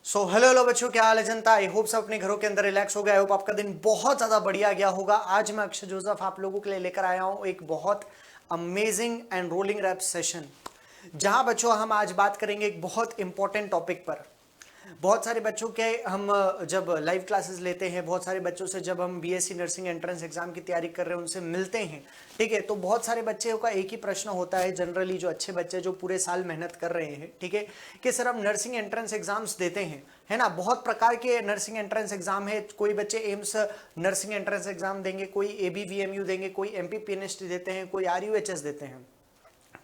Hello hello बच्चों, क्या हाल है जनता। आई होप सब अपने घरों के अंदर रिलैक्स हो गया। आई होप आपका दिन बहुत ज़्यादा बढ़िया गया होगा। आज मैं अक्षय जोसेफ आप लोगों के लिए लेकर आया हूँ एक बहुत amazing and rolling rap session, जहां बच्चों हम आज बात करेंगे एक बहुत इंपॉर्टेंट टॉपिक पर। बहुत सारे बच्चों के हम जब लाइव क्लासेस लेते हैं, बहुत सारे बच्चों से जब हम बीएससी नर्सिंग एंट्रेंस एग्जाम की तैयारी कर रहे हैं उनसे मिलते हैं, ठीक है। तो बहुत सारे बच्चों का एक ही प्रश्न होता है जनरली, जो अच्छे बच्चे जो पूरे साल मेहनत कर रहे हैं, ठीक है, कि सर हम नर्सिंग एंट्रेंस एग्जाम्स देते हैं, है ना। बहुत प्रकार के नर्सिंग एंट्रेंस एग्जाम है। कोई बच्चे एम्स नर्सिंग एंट्रेंस एग्जाम देंगे, कोई एबीवीएमयू देंगे, कोई एमपीपीएनएसटी देते हैं, कोई आरयूएचएस देते हैं,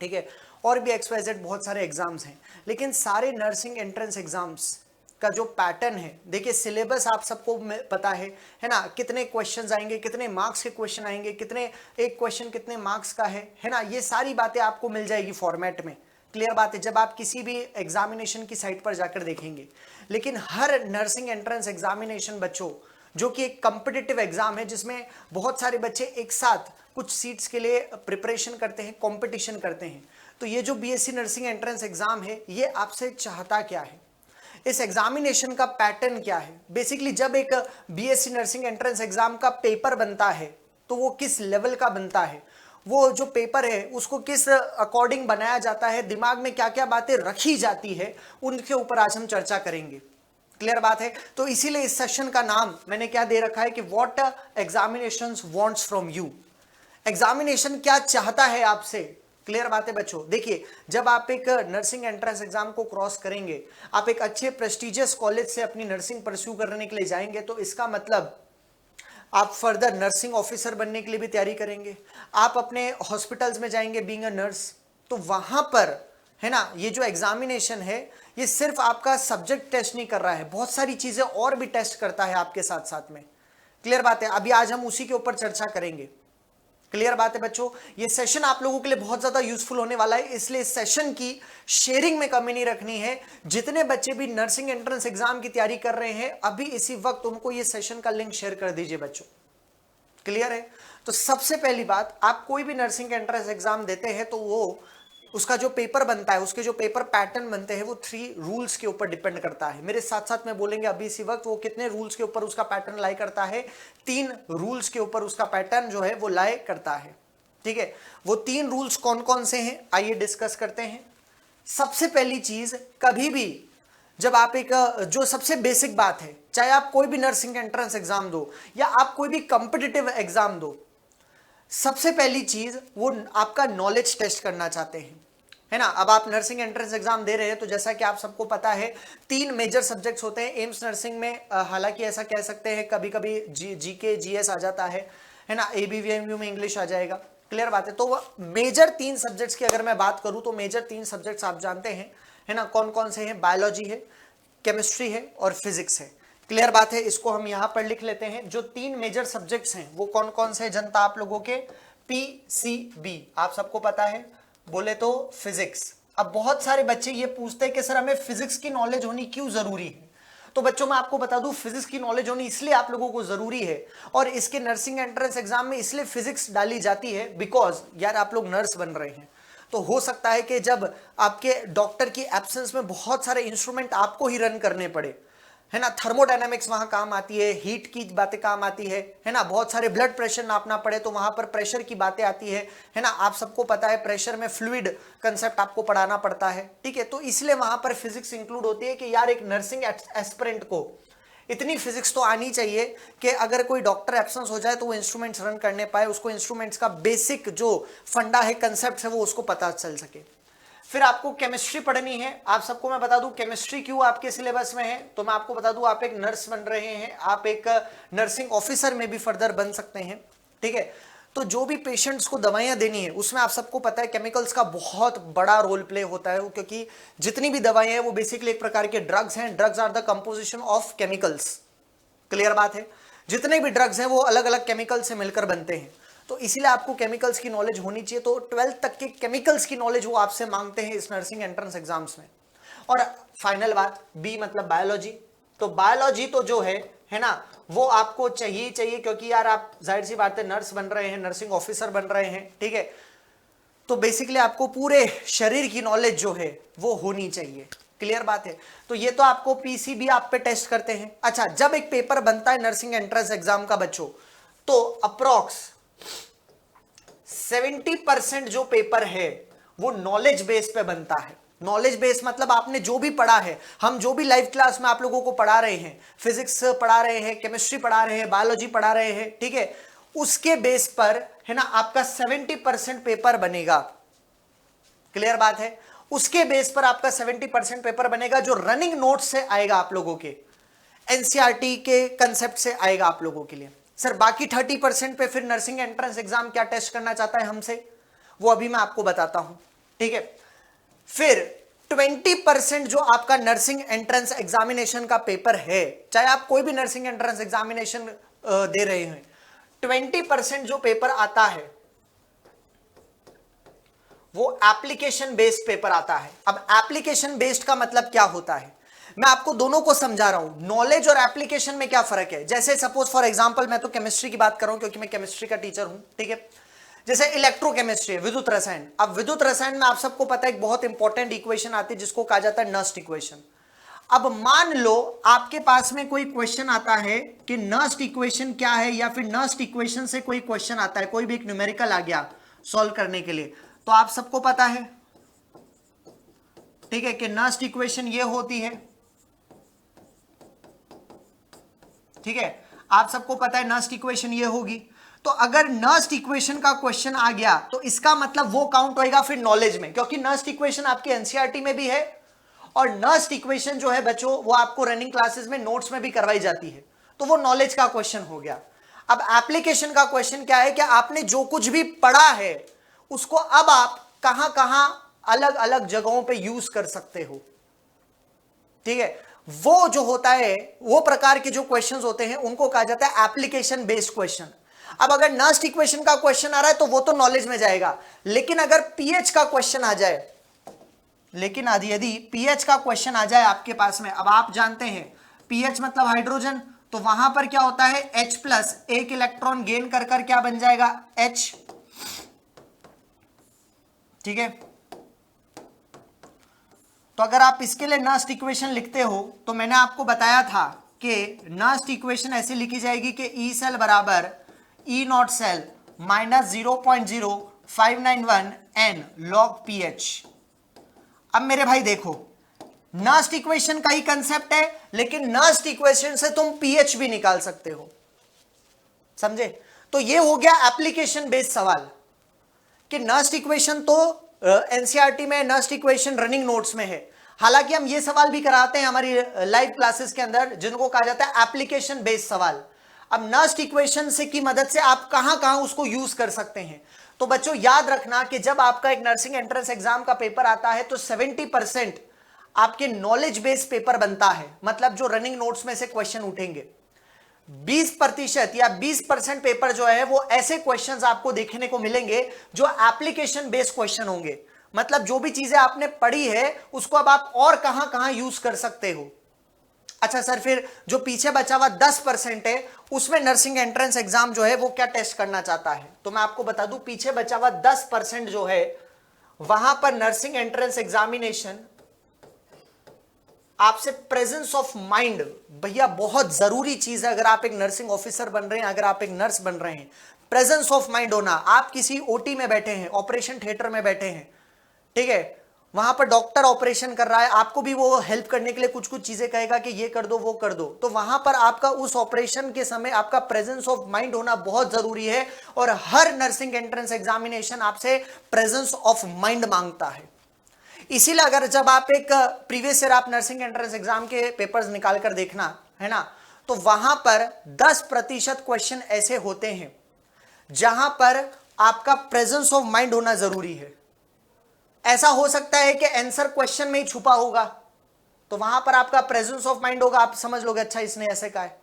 ठीक है। और भी एक्सवाइजेड बहुत सारे एग्जाम्स हैं। लेकिन सारे नर्सिंग एंट्रेंस एग्जाम्स का जो पैटर्न है, देखिए सिलेबस आप सबको पता है ना। कितने क्वेश्चंस आएंगे, कितने मार्क्स के क्वेश्चन आएंगे, कितने एक क्वेश्चन कितने मार्क्स का है ना। ये सारी बातें आपको मिल जाएगी फॉर्मेट में। क्लियर बात है, जब आप किसी भी एग्जामिनेशन की साइट पर जाकर देखेंगे। लेकिन हर नर्सिंग एंट्रेंस एग्जामिनेशन बच्चों, जो कि एक कॉम्पिटिटिव एग्जाम है जिसमें बहुत सारे बच्चे एक साथ कुछ सीट्स के लिए प्रिपरेशन करते हैं, कंपटीशन करते हैं, तो ये जो बीएससी नर्सिंग एंट्रेंस एग्जाम है ये आपसे चाहता क्या है, इस एग्जामिनेशन का पैटर्न क्या है। बेसिकली जब एक बीएससी नर्सिंग एंट्रेंस एग्जाम का पेपर बनता है तो वो किस लेवल का बनता है, वो जो पेपर है उसको किस अकॉर्डिंग बनाया जाता है, दिमाग में क्या क्या बातें रखी जाती है, उनके ऊपर आज हम चर्चा करेंगे। क्लियर बात है। तो इसीलिए इस सेशन का नाम मैंने क्या दे रखा है कि what examinations wants from you. Examination क्या चाहता है आपसे। क्लियर बात है बच्चों। देखिए, जब आप एक नर्सिंग एंट्रेंस एग्जाम को क्रॉस करेंगे, आप एक अच्छे प्रेस्टिजियस कॉलेज से अपनी नर्सिंग परस्यू करने के लिए जाएंगे, तो इसका मतलब आप फर्दर नर्सिंग ऑफिसर बनने के लिए भी तैयारी करेंगे। आप अपने हॉस्पिटल्स में जाएंगे बीइंग अ नर्स, तो वहां पर, है ना, ये जो एग्जामिनेशन है ये सिर्फ आपका सब्जेक्ट टेस्ट नहीं कर रहा है, बहुत सारी चीजें और भी टेस्ट करता है आपके साथ साथ में। क्लियर बात है। अभी आज हम उसी के ऊपर चर्चा करेंगे। क्लियर बात है बच्चों। ये सेशन आप लोगों के लिए बहुत ज्यादा यूजफुल होने वाला है, इसलिए इस सेशन की शेयरिंग में कमी नहीं रखनी है। जितने बच्चे भी नर्सिंग एंट्रेंस एग्जाम की तैयारी कर रहे हैं अभी इसी वक्त, उनको ये सेशन का लिंक शेयर कर दीजिए बच्चों। क्लियर है। तो सबसे पहली बात, आप कोई भी नर्सिंग एंट्रेंस एग्जाम देते हैं तो वो उसका जो पेपर बनता है, उसके जो पेपर पैटर्न बनते हैं, वो 3 रूल्स के ऊपर डिपेंड करता है। मेरे साथ साथ में बोलेंगे अभी इसी वक्त वो कितने रूल्स के ऊपर उसका पैटर्न लाई करता है। 3 रूल्स के ऊपर उसका पैटर्न जो है वो लाई करता है, ठीक है। वो 3 रूल्स कौन कौन से हैं आइए डिस्कस करते हैं। सबसे पहली चीज, कभी भी जब आप एक जो सबसे बेसिक बात है, चाहे आप कोई भी नर्सिंग एंट्रेंस एग्जाम दो या आप कोई भी कॉम्पिटिटिव एग्जाम दो, सबसे पहली चीज वो आपका नॉलेज टेस्ट करना चाहते हैं, है ना। अब आप नर्सिंग एंट्रेंस एग्जाम दे रहे हैं तो जैसा कि आप सबको पता है 3 मेजर सब्जेक्ट्स होते हैं एम्स नर्सिंग में। हालांकि ऐसा कह सकते हैं कभी कभी जीके जीएस आ जाता है ना, एबीवीएमयू में इंग्लिश आ जाएगा। क्लियर बात है। तो मेजर 3 सब्जेक्ट्स की अगर मैं बात करूं तो मेजर 3 सब्जेक्ट्स आप जानते हैं, है ना, कौन कौन से हैं। बायोलॉजी है, केमिस्ट्री है और फिजिक्स है। क्लियर बात है। इसको हम यहां पर लिख लेते हैं। जो 3 मेजर सब्जेक्ट्स हैं वो कौन कौन से जनता आप लोगों के, पीसीबी आप सबको पता है, बोले तो फिजिक्स। अब बहुत सारे बच्चे ये पूछते हैं कि सर हमें फिजिक्स की नॉलेज होनी क्यों जरूरी है। तो बच्चों मैं आपको बता दूं, फिजिक्स की नॉलेज होनी इसलिए आप लोगों को जरूरी है और इसके नर्सिंग एंट्रेंस एग्जाम में इसलिए फिजिक्स डाली जाती है बिकॉज यार आप लोग नर्स बन रहे हैं। तो हो सकता है कि जब आपके डॉक्टर की एब्सेंस में बहुत सारे इंस्ट्रूमेंट आपको ही रन करने पड़े, है ना, थर्मोडायनामिक्स वहां काम आती है, हीट की बातें काम आती है ना, बहुत सारे ब्लड प्रेशर नापना पड़े तो वहां पर प्रेशर की बातें आती है ना। आप सबको पता है प्रेशर में फ्लूइड कंसेप्ट आपको पढ़ाना पड़ता है, ठीक है। तो इसलिए वहां पर फिजिक्स इंक्लूड होती है कि यार एक नर्सिंग एस्पिरेंट को इतनी फिजिक्स तो आनी चाहिए कि अगर कोई डॉक्टर एब्सेंस हो जाए तो वो इंस्ट्रूमेंट्स रन करने पाए, उसको इंस्ट्रूमेंट्स का बेसिक जो फंडा है, कंसेप्ट है, वो उसको पता चल सके। फिर आपको केमिस्ट्री पढ़नी है। आप सबको मैं बता दूं केमिस्ट्री क्यों आपके सिलेबस में है, तो मैं आपको बता दूं आप एक नर्स बन रहे हैं, आप एक नर्सिंग ऑफिसर में भी फर्दर बन सकते हैं, ठीक है। तो जो भी पेशेंट्स को दवाइयां देनी है उसमें आप सबको पता है केमिकल्स का बहुत बड़ा रोल प्ले होता है, क्योंकि जितनी भी दवाएं हैं वो बेसिकली एक प्रकार के ड्रग्स हैं। Drugs are the composition of chemicals. Clear बात है। जितने भी ड्रग्स हैं वो अलग अलग केमिकल से मिलकर बनते हैं, तो इसीलिए आपको केमिकल्स की नॉलेज होनी चाहिए। तो 12th तक के केमिकल्स की नॉलेज वो आपसे मांगते हैं इस नर्सिंग एंट्रेंस एग्जाम्स में। और फाइनल बात, बी मतलब बायोलॉजी। तो बायोलॉजी तो जो है ना, वो आपको चाहिए चाहिए, क्योंकि यार आप जाहिर सी बात है नर्स बन रहे हैं, नर्सिंग ऑफिसर बन रहे हैं, ठीक है। तो बेसिकली आपको पूरे शरीर की नॉलेज जो है वो होनी चाहिए। क्लियर बात है। तो ये तो आपको पीसीबी आप पे टेस्ट करते हैं। अच्छा, जब एक पेपर बनता है नर्सिंग एंट्रेंस एग्जाम का बच्चों, तो अप्रॉक्स 70% जो पेपर है वो नॉलेज बेस पे बनता है। नॉलेज बेस मतलब आपने जो भी पढ़ा है, हम जो भी लाइव क्लास में आप लोगों को पढ़ा रहे हैं, फिजिक्स पढ़ा रहे हैं, केमिस्ट्री पढ़ा रहे हैं, बायोलॉजी पढ़ा रहे हैं, ठीक है, उसके बेस पर है ना आपका 70% पेपर बनेगा। क्लियर बात है। उसके बेस पर आपका 70% पेपर बनेगा जो रनिंग नोट से आएगा, आप लोगों के एनसीईआरटी के कंसेप्ट से आएगा आप लोगों के लिए। सर बाकी 30% पे फिर नर्सिंग एंट्रेंस एग्जाम क्या टेस्ट करना चाहता है हमसे, वो अभी मैं आपको बताता हूं, ठीक है। फिर 20% जो आपका नर्सिंग एंट्रेंस एग्जामिनेशन का पेपर है, चाहे आप कोई भी नर्सिंग एंट्रेंस एग्जामिनेशन दे रहे हैं, 20% जो पेपर आता है वो एप्लीकेशन बेस्ड पेपर आता है। अब एप्लीकेशन बेस्ड का मतलब क्या होता है, मैं आपको दोनों को समझा रहा हूं, नॉलेज और एप्लीकेशन में क्या फर्क है। जैसे सपोज फॉर एग्जांपल, मैं तो केमिस्ट्री की बात कर रहा हूं क्योंकि मैं केमिस्ट्री का टीचर हूं, ठीक है। जैसे इलेक्ट्रोकेमिस्ट्री, विद्युत रसायन। अब विद्युत रसायन में आप सबको पता है एक बहुत इंपॉर्टेंट इक्वेशन आती है जिसको कहा जाता है नर्स्ट इक्वेशन। अब मान लो आपके पास में कोई क्वेश्चन आता है कि नर्स्ट इक्वेशन क्या है, या फिर नर्स्ट इक्वेशन से कोई क्वेश्चन आता है, कोई भी एक न्यूमेरिकल आ गया सॉल्व करने के लिए, तो आप सबको पता है, ठीक है, कि नर्स्ट इक्वेशन ये होती है, ठीक है, आप सबको पता है नर्स्ट इक्वेशन ये होगी। तो अगर नर्स्ट इक्वेशन का क्वेश्चन आ गया तो इसका मतलब वो काउंट होएगा फिर नॉलेज में, क्योंकि नर्स्ट इक्वेशन आपकी एनसीईआरटी में भी है और नर्स्ट इक्वेशन जो है बच्चों वो आपको रनिंग क्लासेस में नोट्स में भी करवाई जाती है, तो वो नॉलेज का क्वेश्चन हो गया। अब एप्लीकेशन का क्वेश्चन क्या है कि आपने जो कुछ भी पढ़ा है उसको अब आप कहां कहां अलग अलग जगहों पे यूज कर सकते हो, ठीक है। वो जो होता है, वो प्रकार के जो क्वेश्चंस होते हैं उनको कहा जाता है एप्लीकेशन बेस्ड क्वेश्चन। अब अगर नर्स्ट इक्वेशन का क्वेश्चन आ रहा है तो वो तो नॉलेज में जाएगा, लेकिन अगर पीएच का क्वेश्चन आ जाए, लेकिन यदि पीएच का क्वेश्चन आ जाए आपके पास में, अब आप जानते हैं पीएच मतलब हाइड्रोजन, तो वहां पर क्या होता है H+ एक इलेक्ट्रॉन गेन कर कर क्या बन जाएगा H, ठीक है। तो अगर आप इसके लिए नर्स्ट इक्वेशन लिखते हो तो मैंने आपको बताया था कि नर्स्ट इक्वेशन ऐसे लिखी जाएगी कि ई सेल बराबर E naught cell minus 0.0591 n log pH। अब मेरे भाई देखो, नर्स्ट इक्वेशन का ही कंसेप्ट है, लेकिन नर्स्ट इक्वेशन से तुम पीएच भी निकाल सकते हो, समझे। तो ये हो गया एप्लीकेशन बेस्ड सवाल कि नर्स्ट इक्वेशन तो एनसीईआरटी में नर्स्ट इक्वेशन रनिंग नोट्स में है, हालांकि हम ये सवाल भी कराते हैं हमारी लाइव क्लासेस के अंदर जिनको कहा जाता है एप्लीकेशन बेस्ड सवाल। अब नर्स्ट इक्वेशन से की मदद से आप कहां कहां उसको यूज कर सकते हैं। तो बच्चों याद रखना कि जब आपका एक नर्सिंग एंट्रेंस एग्जाम का पेपर आता है तो 70% आपके नॉलेज बेस्ड पेपर बनता है, मतलब जो रनिंग नोट्स में से क्वेश्चन उठेंगे। 20% या 20% पेपर जो है वो ऐसे क्वेश्चंस आपको देखने को मिलेंगे जो एप्लीकेशन बेस्ड क्वेश्चन होंगे, मतलब जो भी चीजें आपने पढ़ी है उसको अब आप और कहां कहां यूज कर सकते हो। अच्छा सर, फिर जो पीछे बचा हुआ 10% है उसमें नर्सिंग एंट्रेंस एग्जाम जो है वो क्या टेस्ट करना चाहता है, तो मैं आपको बता दूं पीछे बचा हुआ 10% जो है वहां पर नर्सिंग एंट्रेंस एग्जामिनेशन आपसे प्रेजेंस ऑफ माइंड, भैया बहुत जरूरी चीज है। अगर आप एक नर्सिंग ऑफिसर बन रहे हैं, अगर आप एक नर्स बन रहे हैं, प्रेजेंस ऑफ माइंड होना। आप किसी ओटी में बैठे हैं, ऑपरेशन थिएटर में बैठे हैं, ठीक है, वहां पर डॉक्टर ऑपरेशन कर रहा है, आपको भी वो हेल्प करने के लिए कुछ कुछ चीजें कहेगा कि ये कर दो वो कर दो, तो वहां पर आपका उस ऑपरेशन के समय आपका प्रेजेंस ऑफ माइंड होना बहुत जरूरी है। और हर नर्सिंग एंट्रेंस एग्जामिनेशन आपसे प्रेजेंस ऑफ माइंड मांगता है। इसीलिए अगर जब आप एक प्रीवियस ईयर आप नर्सिंग एंट्रेंस एग्जाम के पेपर्स निकाल कर देखना है ना, तो वहां पर 10% क्वेश्चन ऐसे होते हैं जहां पर आपका प्रेजेंस ऑफ माइंड होना जरूरी है। ऐसा हो सकता है कि आंसर क्वेश्चन में ही छुपा होगा, तो वहां पर आपका प्रेजेंस ऑफ माइंड होगा, आप समझ लोगे अच्छा इसने ऐसे कहा है,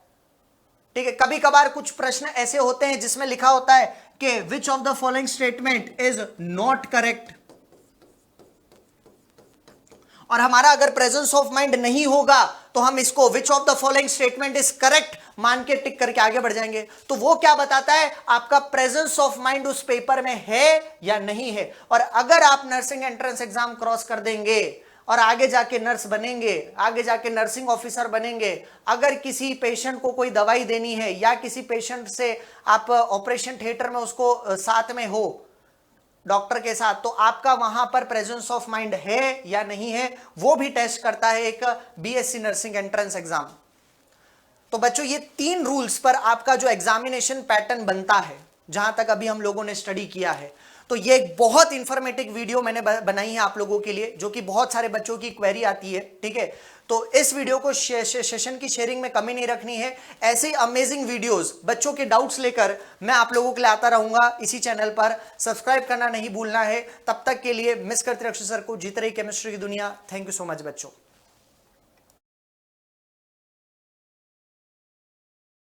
ठीक है। कभी कभार कुछ प्रश्न ऐसे होते हैं जिसमें लिखा होता है कि which of the following statement is not correct, और हमारा अगर प्रेजेंस ऑफ माइंड नहीं होगा तो हम इसको which of the following statement is correct मान के टिक करके आगे बढ़ जाएंगे। तो वो क्या बताता है, आपका प्रेजेंस ऑफ माइंड उस पेपर में है या नहीं है। और अगर आप नर्सिंग एंट्रेंस एग्जाम क्रॉस कर देंगे, और आगे जाके नर्स बनेंगे, आगे जाके नर्सिंग ऑफिसर बनेंगे। अगर किसी पेशेंट को कोई दवाई देनी है या किसी पेशेंट से आप ऑपरेशन थिएटर में उसको साथ में हो डॉक्टर के साथ, तो आपका वहां पर प्रेजेंस ऑफ माइंड है या नहीं है, वो भी टेस्ट करता है एक बीएससी नर्सिंग एंट्रेंस एग्जाम। तो बच्चों ये 3 रूल्स पर आपका जो एग्जामिनेशन पैटर्न बनता है, जहां तक अभी हम लोगों ने स्टडी किया है। तो ये एक बहुत इंफॉर्मेटिव वीडियो मैंने बनाई है आप लोगों के लिए, जो कि बहुत सारे बच्चों की क्वेरी आती है, ठीक है। तो इस वीडियो को सेशन की शेयरिंग में कमी नहीं रखनी है। ऐसे अमेजिंग वीडियोस बच्चों के डाउट्स लेकर मैं आप लोगों के लिए आता रहूंगा इसी चैनल पर। सब्सक्राइब करना नहीं भूलना है। तब तक के लिए मिस करते रक्षित सर को, जीत रही केमिस्ट्री की दुनिया। थैंक यू सो मच बच्चों।